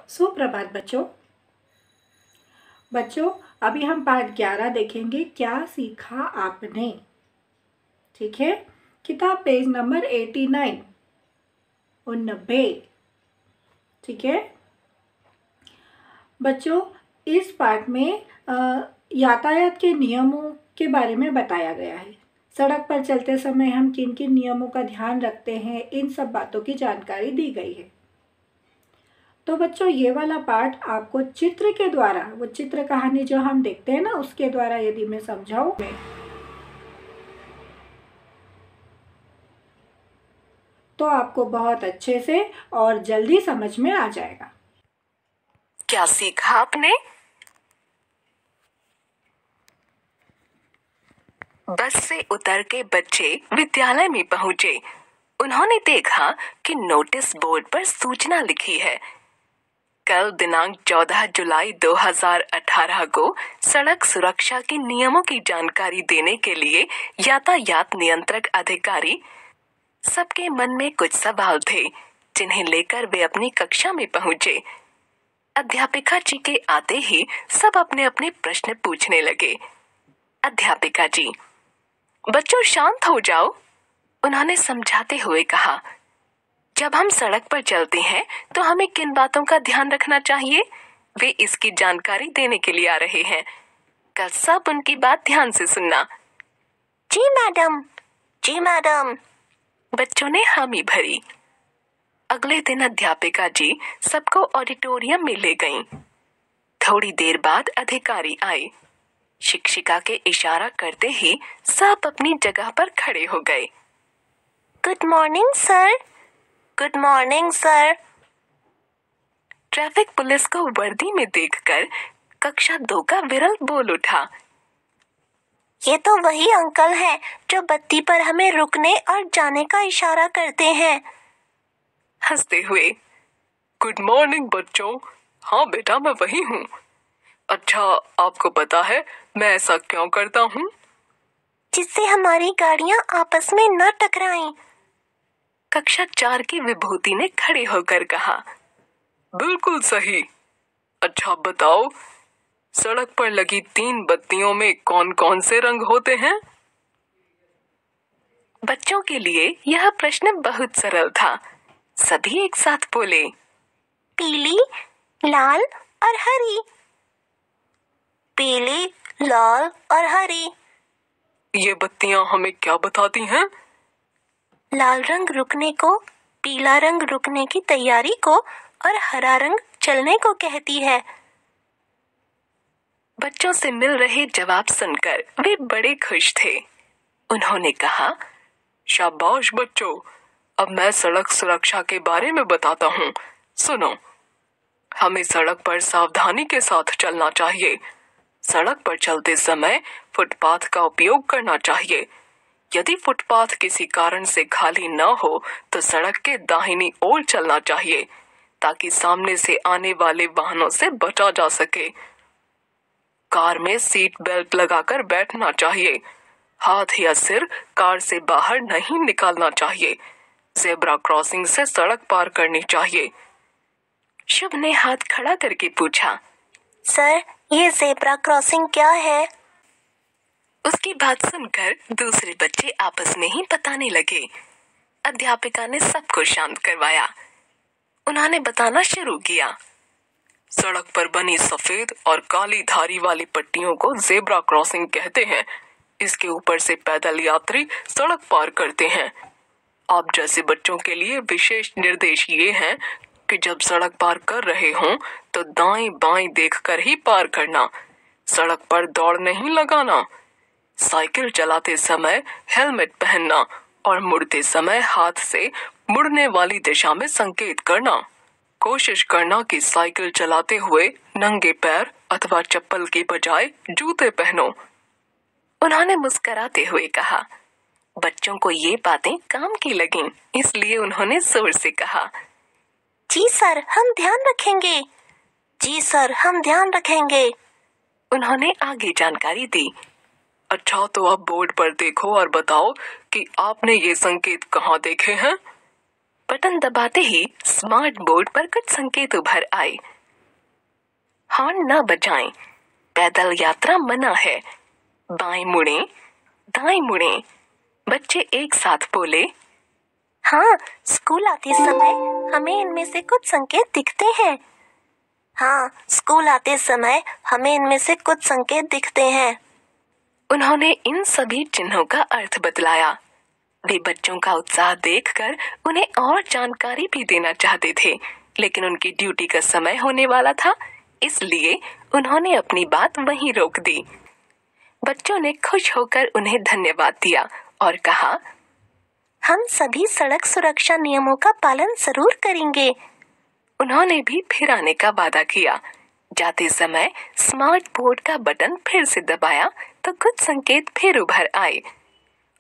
सुप्रभात बच्चों। बच्चों, अभी हम पाठ 11 देखेंगे। क्या सीखा आपने। ठीक है। किताब पेज नंबर 89 90। ठीक है बच्चों, इस पाठ में यातायात के नियमों के बारे में बताया गया है। सड़क पर चलते समय हम किन किन नियमों का ध्यान रखते हैं, इन सब बातों की जानकारी दी गई है। तो बच्चों, ये वाला पाठ आपको चित्र के द्वारा, वो चित्र कहानी जो हम देखते हैं ना, उसके द्वारा यदि मैं समझाऊं तो आपको बहुत अच्छे से और जल्दी समझ में आ जाएगा। क्या सीखा आपने? बस से उतर के बच्चे विद्यालय में पहुंचे। उन्होंने देखा कि नोटिस बोर्ड पर सूचना लिखी है। कल दिनांक 14 जुलाई 2018 को सड़क सुरक्षा के नियमों की जानकारी देने के लिए यातायात नियंत्रक अधिकारी। सबके मन में कुछ सवाल थे, जिन्हें लेकर वे अपनी कक्षा में पहुंचे। अध्यापिका जी के आते ही सब अपने अपने प्रश्न पूछने लगे। अध्यापिका जी, बच्चों शांत हो जाओ, उन्होंने समझाते हुए कहा। जब हम सड़क पर चलते हैं तो हमें किन बातों का ध्यान रखना चाहिए, वे इसकी जानकारी देने के लिए आ रहे हैं। कल सब उनकी बात ध्यान से सुनना। जी मैडम, जी मैडम, बच्चों ने हामी भरी। अगले दिन अध्यापिका जी सबको ऑडिटोरियम में ले गईं। थोड़ी देर बाद अधिकारी आए। शिक्षिका के इशारा करते ही सब अपनी जगह पर खड़े हो गए। Good morning sir, good morning sir. Traffic police को वर्दी में देखकर कक्षा 2 का विरल बोल उठा। ये तो वही अंकल हैं जो बत्ती पर हमें रुकने और जाने का इशारा करते हैं। हंसते हुए, गुड मॉर्निंग बच्चों। हाँ बेटा, मैं वही हूँ। अच्छा, आपको पता है मैं ऐसा क्यों करता हूँ? जिससे हमारी गाड़ियाँ आपस में न टकराएं। कक्षा 4 की विभूति ने खड़े होकर कहा। बिल्कुल सही। अच्छा बताओ, सड़क पर लगी 3 बत्तियों में कौन कौन से रंग होते हैं? बच्चों के लिए यह प्रश्न बहुत सरल था। सभी एक साथ बोले, पीली, लाल और हरी। पीली, लाल और हरी। ये बत्तियां हमें क्या बताती हैं? लाल रंग रुकने को, पीला रंग रुकने की तैयारी को और हरा रंग चलने को कहती है। बच्चों से मिल रहे जवाब सुनकर वे बड़े खुश थे। उन्होंने कहा, शाबाश बच्चों, अब मैं सड़क सुरक्षा के बारे में बताता हूँ। सुनो, हमें सड़क पर सावधानी के साथ चलना चाहिए। सड़क पर चलते समय फुटपाथ का उपयोग करना चाहिए। यदि फुटपाथ किसी कारण से खाली न हो तो सड़क के दाहिनी ओर चलना चाहिए, ताकि सामने से आने वाले वाहनों से बचा जा सके। कार में सीट बेल्ट लगाकर बैठना चाहिए। हाथ या सिर कार से बाहर नहीं निकालना चाहिए। ज़ेब्रा क्रॉसिंग से सड़क पार करनी चाहिए। शुभ ने हाथ खड़ा करके पूछा, सर, ये ज़ेब्रा क्रॉसिंग क्या है? उसकी बात सुनकर दूसरे बच्चे आपस में ही बताने लगे। अध्यापिका ने सबको शांत करवाया। उन्होंने बताना शुरू किया। सड़क पर बनी सफेद और काली धारी वाली पट्टियों को ज़ेब्रा क्रॉसिंग कहते हैं। इसके ऊपर से पैदल यात्री सड़क पार करते हैं। आप जैसे बच्चों के लिए विशेष निर्देश ये हैं कि जब सड़क पार कर रहे हों तो दाएं बाएं देखकर ही पार करना। सड़क पर दौड़ नहीं लगाना। साइकिल चलाते समय हेलमेट पहनना और मुड़ते समय हाथ से मुड़ने वाली दिशा में संकेत करना। कोशिश करना कि साइकिल चलाते हुए नंगे पैर अथवा चप्पल के बजाय जूते पहनो। उन्होंने मुस्कुराते हुए कहा। बच्चों को ये बातें काम की लगीं, इसलिए उन्होंने जोर से कहा, जी सर, हम ध्यान रखेंगे। जी सर, हम ध्यान रखेंगे। उन्होंने आगे जानकारी दी। अच्छा, तो अब बोर्ड पर देखो और बताओ कि आपने ये संकेत कहाँ देखे हैं? बटन दबाते ही स्मार्ट बोर्ड पर कुछ संकेत उभर आए। हॉर्न न बजाएं, पैदल यात्रा मना है, बाएं मुड़ें, दाएं मुड़ें। बच्चे एक साथ बोले, हाँ, स्कूल आते समय हमें इनमें से कुछ संकेत दिखते हैं। हाँ, स्कूल आते समय हमें इनमें से कुछ संकेत दिखते हैं। उन्होंने इन सभी चिन्हों का अर्थ बतलाया। वे बच्चों का उत्साह देखकर उन्हें और जानकारी भी देना चाहते थे, लेकिन उनकी ड्यूटी का समय होने वाला था, इसलिए उन्होंने अपनी बात वहीं रोक दी। बच्चों ने खुश होकर उन्हें धन्यवाद दिया और कहा, हम सभी सड़क सुरक्षा नियमों का पालन जरूर करेंगे। उन्होंने भी फिर आने का वादा किया। जाते समय स्मार्ट बोर्ड का बटन फिर से दबाया तो कुछ संकेत फिर उभर आए।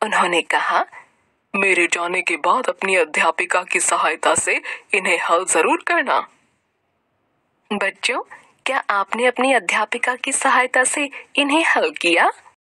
उन्होंने कहा, मेरे जाने के बाद अपनी अध्यापिका की सहायता से इन्हें हल जरूर करना। बच्चों, क्या आपने अपनी अध्यापिका की सहायता से इन्हें हल किया?